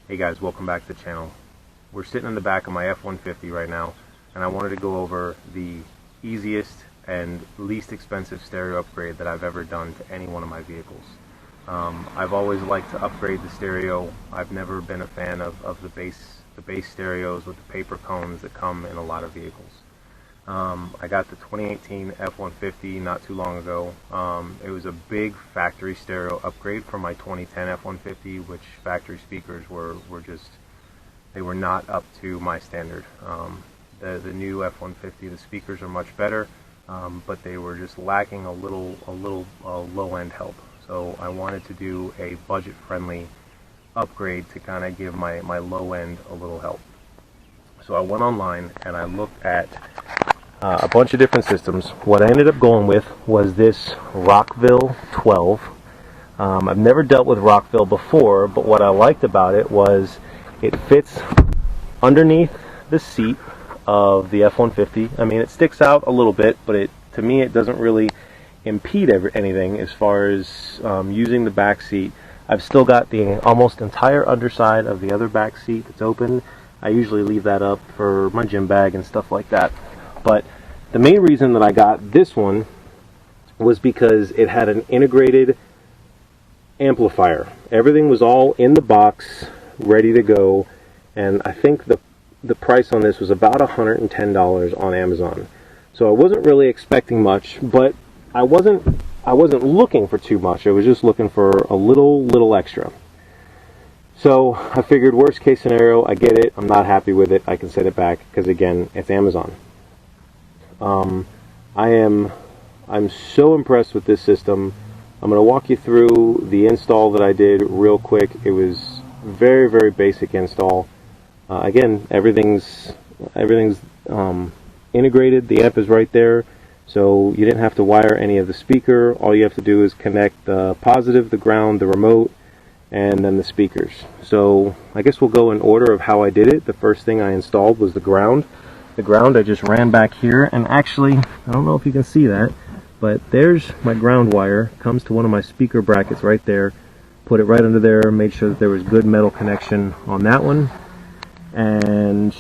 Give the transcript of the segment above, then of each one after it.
Hey guys, welcome back to the channel. We're sitting in the back of my F-150 right now, and I wanted to go over the easiest and least expensive stereo upgrade that I've ever done to any one of my vehicles. I've always liked to upgrade the stereo. I've never been a fan of the bass stereos with the paper cones that come in a lot of vehicles. I got the 2018 F-150 not too long ago. It was a big factory stereo upgrade from my 2010 F-150, which factory speakers were not up to my standard. The new F-150, the speakers are much better, but they were just lacking a little low-end help. So I wanted to do a budget-friendly upgrade to kind of give my low end a little help. So I went online and I looked at a bunch of different systems. What I ended up going with was this Rockville 12. I've never dealt with Rockville before, but what I liked about it was it fits underneath the seat of the F-150. I mean, it sticks out a little bit, but to me it doesn't really impede anything as far as using the back seat. I've still got the almost entire underside of the other back seat that's open. I usually leave that up for my gym bag and stuff like that. But the main reason that I got this one was because it had an integrated amplifier. Everything was all in the box, ready to go, and I think the price on this was about $110 on Amazon. So I wasn't really expecting much, but I wasn't looking for too much. I was just looking for a little extra. So I figured, worst case scenario, I get it, I'm not happy with it, I can send it back, because again, it's Amazon. I'm so impressed with this system. I'm going to walk you through the install that I did real quick. It was very basic install. Again, everything's integrated. The amp is right there, so you didn't have to wire any of the speaker. All you have to do is connect the positive, the ground, the remote, and then the speakers. So I guess we'll go in order of how I did it. The first thing I installed was the ground. The ground I just ran back here, and actually, I don't know if you can see that, but there's my ground wire. Comes to one of my speaker brackets right there. Put it right under there, made sure that there was good metal connection on that one, and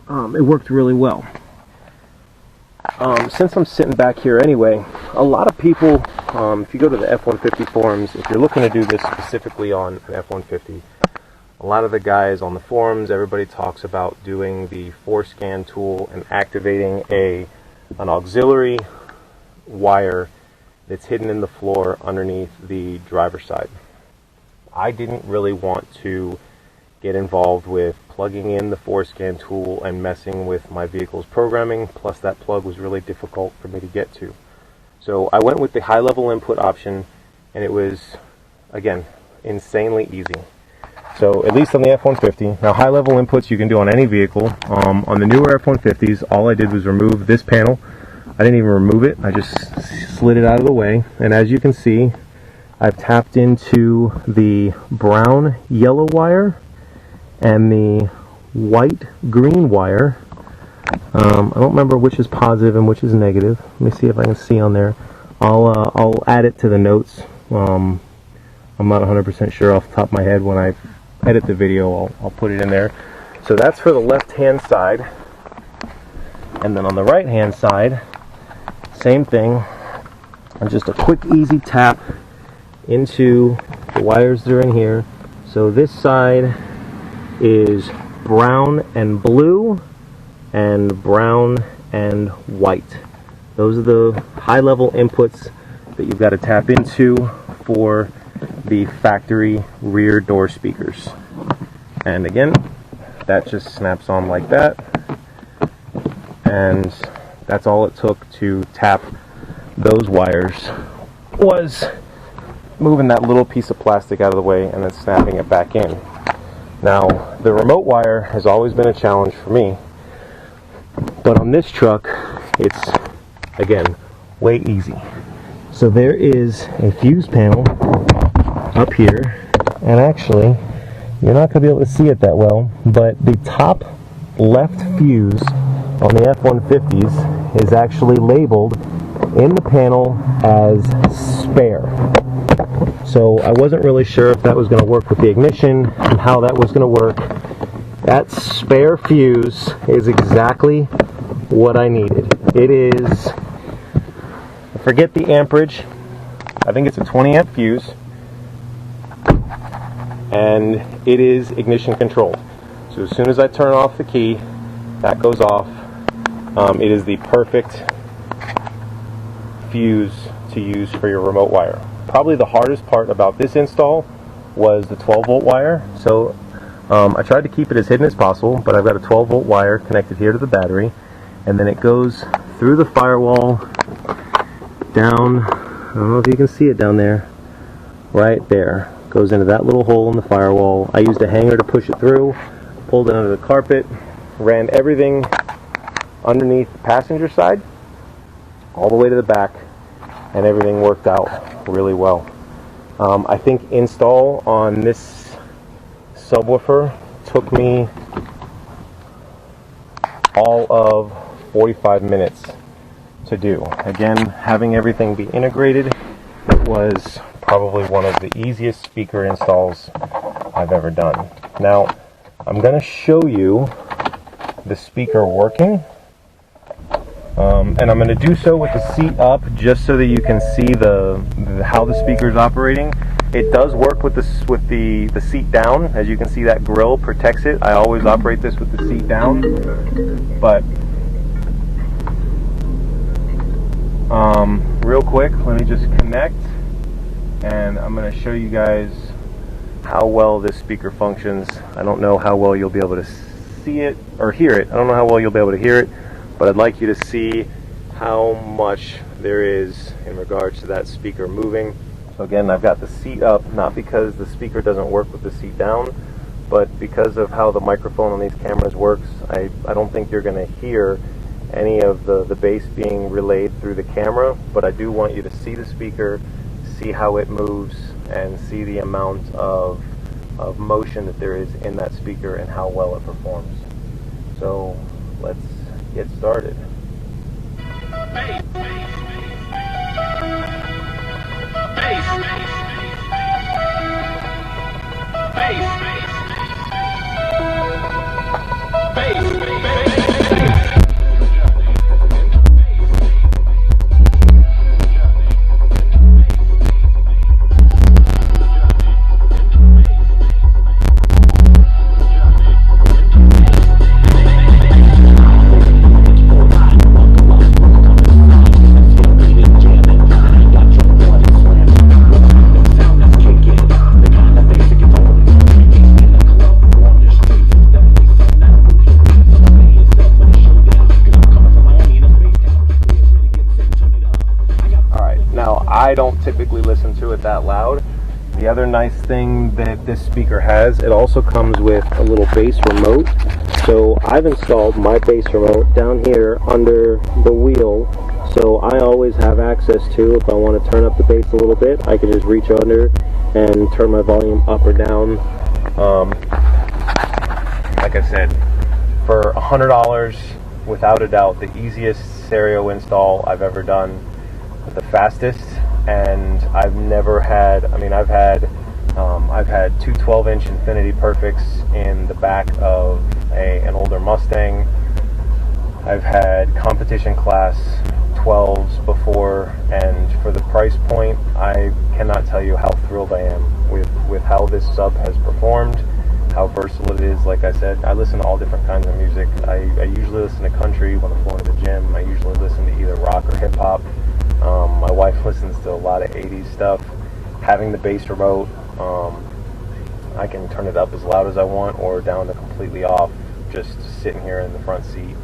it worked really well. Since I'm sitting back here anyway, a lot of people, if you go to the F-150 forums, if you're looking to do this specifically on an F-150, a lot of the guys on the forums, everybody talks about doing the forescan tool and activating an auxiliary wire that's hidden in the floor underneath the driver's side. I didn't really want to get involved with plugging in the forescan tool and messing with my vehicle's programming, plus that plug was really difficult for me to get to. So I went with the high-level input option, and it was, again, insanely easy. So at least on the F-150, now high-level inputs you can do on any vehicle. On the newer F-150s, all I did was remove this panel. I didn't even remove it, I just slid it out of the way, and as you can see, I've tapped into the brown yellow wire and the white green wire. I don't remember which is positive and which is negative. Let me see if I can see on there. I'll add it to the notes. I'm not 100% sure off the top of my head. When I edit the video, I'll put it in there. So that's for the left hand side, and then on the right hand side, same thing, and just a quick easy tap into the wires that are in here. So this side is brown and blue, and brown and white. Those are the high-level inputs that you've got to tap into for the factory rear door speakers. And again, that just snaps on like that, and that's all it took to tap those wires, was moving that little piece of plastic out of the way and then snapping it back in. Now, the remote wire has always been a challenge for me, but on this truck, it's, again, way easy. So there is a fuse panel up here, and actually, you're not going to be able to see it that well, but the top left fuse on the F-150s is actually labeled in the panel as spare. So I wasn't really sure if that was going to work with the ignition and how that was going to work. That spare fuse is exactly what I needed. It is, I forget the amperage, I think it's a 20 amp fuse, and it is ignition controlled. So as soon as I turn off the key, that goes off. It is the perfect fuse to use for your remote wire. Probably the hardest part about this install was the 12 volt wire. So I tried to keep it as hidden as possible, but I've got a 12 volt wire connected here to the battery, and then it goes through the firewall down, I don't know if you can see it down there, right there. Goes into that little hole in the firewall. I used a hanger to push it through, pulled it under the carpet, ran everything underneath the passenger side all the way to the back, and everything worked out really well. I think install on this subwoofer took me all of 45 minutes to do. Again, having everything be integrated, it was probably one of the easiest speaker installs I've ever done. Now, I'm going to show you the speaker working, and I'm going to do so with the seat up just so that you can see how the speaker is operating. It does work with the seat down. As you can see, that grill protects it. I always operate this with the seat down, but real quick, let me just connect, and I'm going to show you guys how well this speaker functions. I don't know how well you'll be able to see it or hear it. I don't know how well you'll be able to hear it, but I'd like you to see how much there is in regards to that speaker moving. So again, I've got the seat up, not because the speaker doesn't work with the seat down, but because of how the microphone on these cameras works. I don't think you're going to hear any of the bass being relayed through the camera, but I do want you to see the speaker, see how it moves, and see the amount of motion that there is in that speaker and how well it performs. So let's get started. I don't typically listen to it that loud. The other nice thing that this speaker has, it also comes with a little bass remote. So I've installed my bass remote down here under the wheel, so I always have access to, if I want to turn up the bass a little bit, I can just reach under and turn my volume up or down. Like I said, for $100, without a doubt, the easiest stereo install I've ever done, the fastest. And I've never had, I mean, I've had two 12-inch Infinity Perfects in the back of an older Mustang. I've had competition class 12s before, and for the price point, I cannot tell you how thrilled I am with how this sub has performed, how versatile it is. Like I said, I listen to all different kinds of music. I usually listen to country when I'm going to the gym. I usually listen to either rock or hip hop. My wife listens to a lot of 80s stuff. Having the bass remote, I can turn it up as loud as I want or down to completely off, just sitting here in the front seat.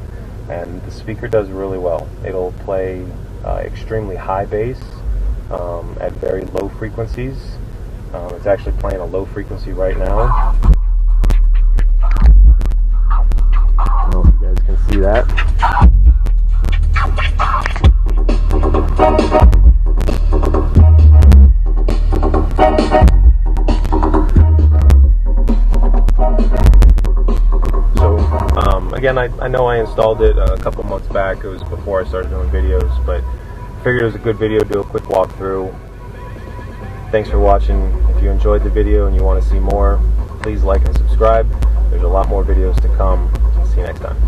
And the speaker does really well. It'll play extremely high bass at very low frequencies. It's actually playing a low frequency right now. I don't know if you guys can see that. Again, I know I installed it a couple months back. It was before I started doing videos, but I figured it was a good video to do a quick walkthrough. Thanks for watching. If you enjoyed the video and you want to see more, please like and subscribe. There's a lot more videos to come. See you next time.